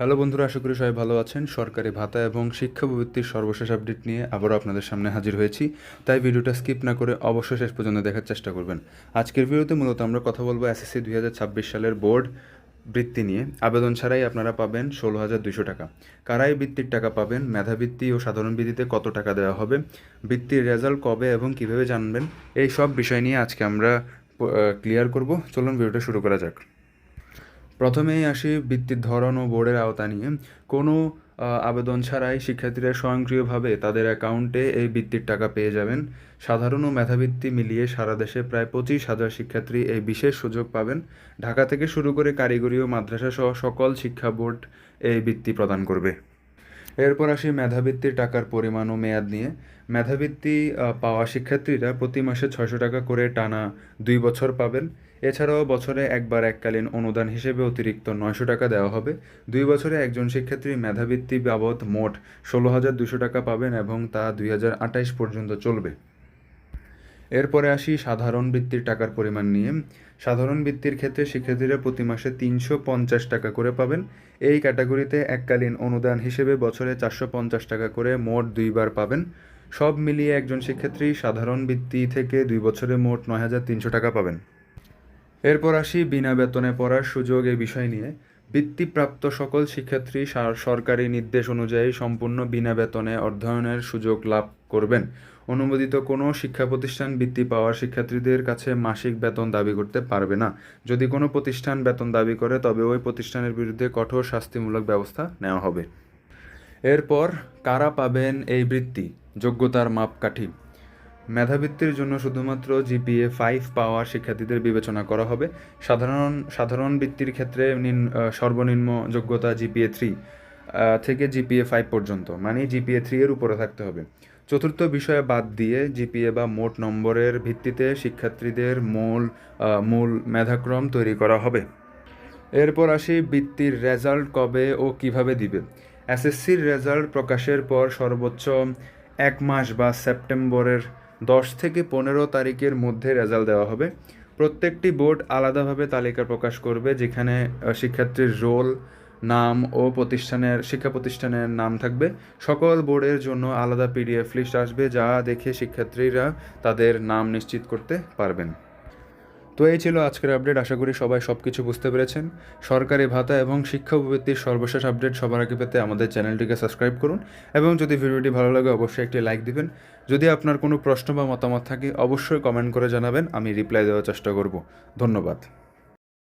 Hello বন্ধুরা, আশা করি সবাই ভালো আছেন। সরকারি ভাতা এবং শিক্ষাবৃত্তির সর্বশেষ আপডেট নিয়ে আবারও আপনাদের সামনে হাজির হয়েছি। তাই ভিডিওটা স্কিপ না করে অবশ্যই শেষ পর্যন্ত দেখার চেষ্টা করবেন। আজকের ভিডিওতে মূলত আমরা কথা বলবো এসএসসি 2026 সালের বোর্ড বৃত্তি নিয়ে। আবেদন ছাড়াই আপনারা পাবেন 16,200 টাকা। কারা এই বৃত্তির টাকা পাবেন, মেধাবৃত্তি ও সাধারণ বৃত্তিতে কত টাকা দেওয়া হবে, বৃত্তির রেজাল্ট কবে এবং কীভাবে জানবেন, এই সব বিষয় নিয়ে আজকে আমরা ক্লিয়ার করব। চলুন ভিডিওটা শুরু করা যাক। প্রথমেই আসি বৃত্তির ধরন ও বোর্ডের আওতা নিয়ে। কোনো আবেদন ছাড়াই শিক্ষার্থীরা স্বয়ংক্রিয়ভাবে তাদের অ্যাকাউন্টে এই বৃত্তির টাকা পেয়ে যাবেন। সাধারণ ও মেধাবৃত্তি মিলিয়ে সারা দেশে প্রায় 25,000 শিক্ষার্থী এই বিশেষ সুযোগ পাবেন। ঢাকা থেকে শুরু করে কারিগরি ও মাদ্রাসা সহ সকল শিক্ষা বোর্ড এই বৃত্তি প্রদান করবে। এরপর আসি মেধাবৃত্তির টাকার পরিমাণ ও মেয়াদ নিয়ে। মেধাবৃত্তি পাওয়া শিক্ষার্থীরা প্রতি মাসে 600 টাকা করে টানা 2 বছর পাবেন। এছাড়াও বছরে একবার এককালীন অনুদান হিসেবে অতিরিক্ত 900 টাকা দেওয়া হবে। 2 বছরে একজন শিক্ষার্থী মেধাবৃত্তি বাবদ মোট 16,200 টাকা পাবেন এবং তা 2028 পর্যন্ত চলবে। এরপরে আসি সাধারণ বৃত্তির টাকার পরিমাণ নিয়ে। সাধারণ বৃত্তির ক্ষেত্রে শিক্ষার্থীরা প্রতি মাসে 350 টাকা করে পাবেন। এই ক্যাটাগরিতে এককালীন অনুদান হিসেবে বছরে 450 টাকা করে মোট 2বার পাবেন। সব মিলিয়ে একজন শিক্ষার্থী সাধারণ বৃত্তি থেকে 2 বছরে মোট 9,300 টাকা পাবেন। এরপর আসি বিনা বেতনে পড়ার সুযোগ এই বিষয় নিয়ে। বৃত্তিপ্রাপ্ত সকল শিক্ষার্থী সরকারি নির্দেশ অনুযায়ী সম্পূর্ণ বিনা বেতনে অধ্যয়নের সুযোগ লাভ করবেন। অনুমোদিত কোনো শিক্ষা প্রতিষ্ঠান বৃত্তি পাওয়ার শিক্ষার্থীদের কাছে মাসিক বেতন দাবি করতে পারবে না। যদি কোনো প্রতিষ্ঠান বেতন দাবি করে তবে ওই প্রতিষ্ঠানের বিরুদ্ধে কঠোর শাস্তিমূলক ব্যবস্থা নেওয়া হবে। এরপর কারা পাবেন এই বৃত্তি, যোগ্যতার মাপকাঠি। মেধাবৃত্তির জন্য শুধুমাত্র জিপিএ 5 পাওয়া শিক্ষার্থীদের বিবেচনা করা হবে। সাধারণ বৃত্তির ক্ষেত্রে সর্বনিম্ন যোগ্যতা জিপিএ 3 থেকে জিপিএ 5 পর্যন্ত, মানে জিপিএ 3 এর উপরে থাকতে হবে। চতুর্থ বিষয়ে বাদ দিয়ে জিপিএ বা মোট নম্বরের ভিত্তিতে শিক্ষার্থীদের মূল মেধাক্রম তৈরি করা হবে। এরপর আসি বৃত্তির রেজাল্ট কবে ও কিভাবে দিবে। এসএসসির রেজাল্ট প্রকাশের পর সর্বোচ্চ 1 মাস বা সেপ্টেম্বরের 10 থেকে 15 তারিখের মধ্যে রেজাল্ট দেওয়া হবে। প্রত্যেকটি বোর্ড আলাদাভাবে তালিকা প্রকাশ করবে, যেখানে শিক্ষার্থীর রোল, নাম ও শিক্ষা প্রতিষ্ঠানের নাম থাকবে। সকল বোর্ডের জন্য আলাদা পিডিএফ লিস্ট আসবে, যা দেখে শিক্ষার্থীরা তাদের নাম নিশ্চিত করতে পারবেন। তো এই ছিল আজকের আপডেট। আশা করি সবাই সব কিছু বুঝতে পেরেছেন। সরকারি ভাতা এবং শিক্ষাবৃত্তির সর্বশেষ আপডেট সবার আগে পেতে আমাদের চ্যানেলটিকে সাবস্ক্রাইব করুন এবং যদি ভিডিওটি ভালো লাগে অবশ্যই একটি লাইক দিবেন। যদি আপনার কোনো প্রশ্ন বা মতামত থাকে অবশ্যই কমেন্ট করে জানাবেন, আমি রিপ্লাই দেওয়ার চেষ্টা করব। ধন্যবাদ।